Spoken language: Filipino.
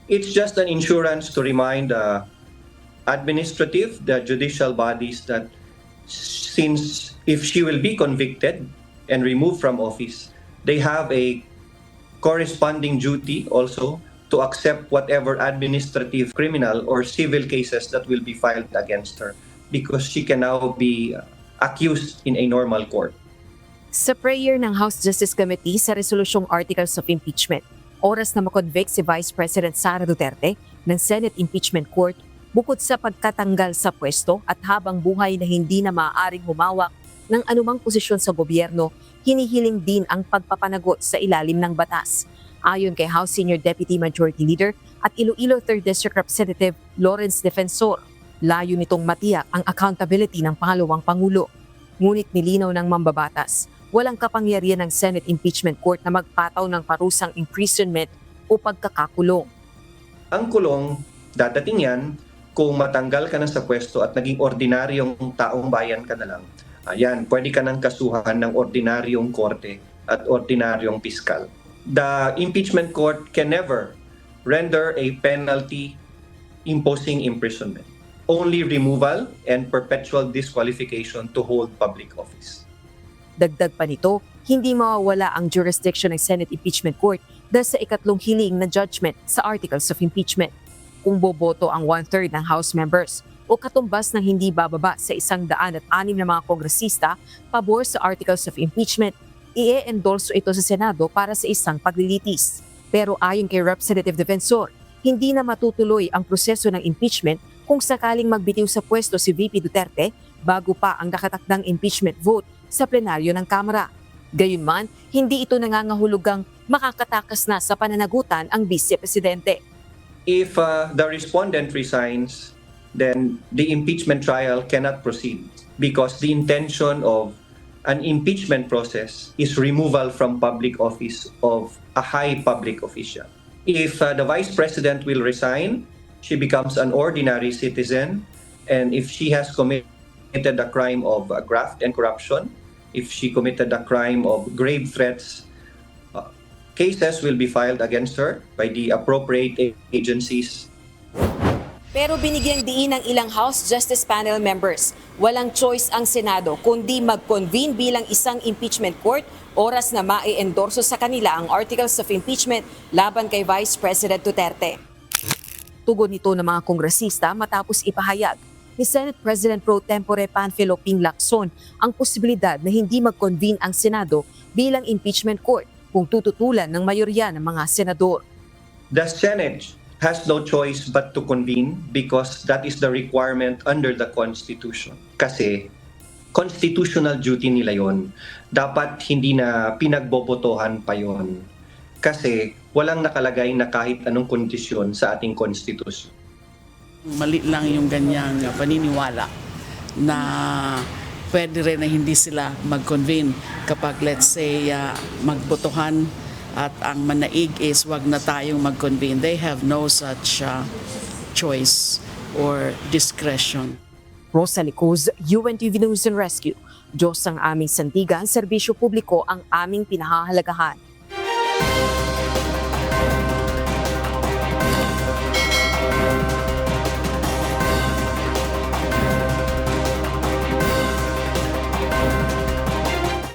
It's just an insurance to remind the judicial bodies that since if she will be convicted and removed from office, they have a corresponding duty also to accept whatever administrative, criminal, or civil cases that will be filed against her because she can now be accused in a normal court. Sa prayer ng House Justice Committee sa resolusyong Articles of Impeachment, oras na makonvict si Vice President Sara Duterte ng Senate Impeachment Court bukod sa pagkatanggal sa pwesto at habang buhay na hindi na maaaring humawak ng anumang posisyon sa gobyerno, hinihiling din ang pagpapanagot sa ilalim ng batas. Ayon kay House Senior Deputy Majority Leader at Iloilo 3rd District Representative Lawrence Defensor, layo nitong matiyak ang accountability ng pangalawang Pangulo. Ngunit nilinaw ng mambabatas, walang kapangyarihan ng Senate Impeachment Court na magpataw ng parusang imprisonment o pagkakakulong. Ang kulong, dadating yan kung matanggal ka na sa pwesto at naging ordinaryong taong bayan ka na lang. Ayan, pwede ka nang kasuhan ng ordinaryong korte at ordinaryong piskal. The impeachment court can never render a penalty imposing imprisonment. Only removal and perpetual disqualification to hold public office. Dagdag pa nito, hindi mawawala ang jurisdiction ng Senate Impeachment Court dahil sa ikatlong hiling na judgment sa Articles of Impeachment. Kung boboto ang 1/3 ng House members o katumbas ng hindi bababa sa 106 na mga kongresista pabor sa Articles of Impeachment, i-endorso ito sa Senado para sa isang paglilitis. Pero ayon kay Representative Defensor, hindi na matutuloy ang proseso ng impeachment kung sakaling magbitiw sa pwesto si VP Duterte bago pa ang nakatakdang impeachment vote sa plenaryo ng Kamara. Gayunman, hindi ito nangangahulugang makakatakas na sa pananagutan ang Vice Presidente. If the respondent resigns, then the impeachment trial cannot proceed because the intention of an impeachment process is removal from public office of a high public official. If the Vice President will resign, she becomes an ordinary citizen, and if she has committed a crime of graft and corruption, if she committed a crime of grave threats, cases will be filed against her by the appropriate agencies. Pero binigyang diin ng ilang House Justice Panel members, walang choice ang Senado kundi mag-convene bilang isang impeachment court oras na ma-endorso sa kanila ang Articles of Impeachment laban kay Vice President Duterte. Tugon nito ng mga kongresista matapos ipahayag ni Senate President Pro Tempore Panfilo Ping Lacson ang posibilidad na hindi mag-convene ang Senado bilang impeachment court kung tututulan ng mayorya ng mga senador. The Senate has no choice but to convene because that is the requirement under the Constitution. Kasi constitutional duty nila yon. Dapat hindi na pinagbobotohan pa yon. Kasi walang nakalagay na kahit anong kondisyon sa ating Constitution. Mali lang yung ganyang paniniwala na pwede rin na hindi sila mag-convene kapag let's say magbotohan at ang manaig is wag na tayong mag-convene. They have no such choice or discretion. Rosalie Cruz, UNTV News and Rescue. Diyos ang aming sandigan, serbisyo publiko ang aming pinahahalagahan.